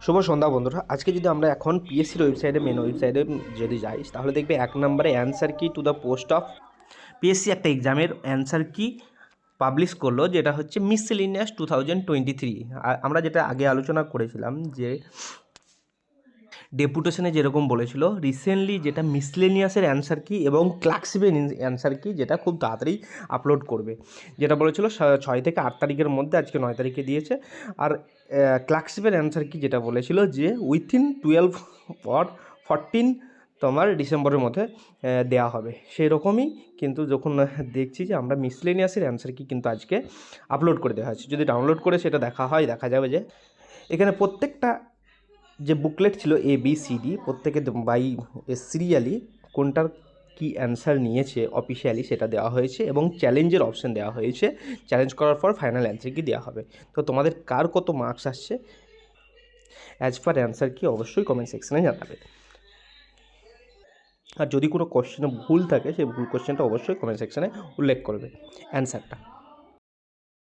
শুভ সন্ধ্যা বন্ধুরা। আজকে যদি আমরা এখন পিএসসির ওয়েবসাইটে মেন ওয়েবসাইটে যদি যাই তাহলে দেখবে 1 নম্বরে অ্যান্সার কি to the post of PSC একটা এক্সামের অ্যান্সার কি পাবলিশ করলো, যেটা হচ্ছে মিসসেলেনিয়াস 2023। আমরা যেটা আগে আলোচনা করেছিলাম যে ডেপুটেশনে যেরকম বলেছিল রিসেন্টলি যেটা মিসলেনিয়াসের অ্যান্সার কি এবং ক্লার্কশিপের অ্যান্সার কি যেটা খুব তাড়াতাড়ি আপলোড করবে, যেটা বলেছিল 6 থেকে 8 তারিখের মধ্যে, আজকে 9 তারিখে দিয়েছে। আর ক্লার্কশিপের অ্যান্সার কি যেটা বলেছিল যে উইথিন 12 অর 14 তোমার ডিসেম্বরের মধ্যে দেওয়া হবে, সেই রকমই কিন্তু যখন দেখছি যে আমরা মিসলেনিয়াসের অ্যান্সার কি কিন্তু আজকে আপলোড করে দেওয়া হয়েছে। যদি ডাউনলোড করে সেটা দেখা হয়, দেখা যাবে যে এখানে প্রত্যেকটা যে বুকলেট ছিল ABCD প্রত্যেকে বাই সিরিয়ালি কোনটার কি অ্যান্সার নিয়েছে অফিসিয়ালি সেটা দেওয়া হয়েছে এবং চ্যালেঞ্জের অপশান দেওয়া হয়েছে। চ্যালেঞ্জ করার পর ফাইনাল অ্যান্সার কি দেওয়া হবে। তো তোমাদের কার কত মার্কস আসছে অ্যাজ পার অ্যান্সার কি অবশ্যই কমেন্ট সেকশানে জানাবে। আর যদি কোনো কোশ্চেনে ভুল থাকে সেই ভুল কোশ্চেনটা অবশ্যই কমেন্ট সেকশানে উল্লেখ করবে অ্যান্সারটা।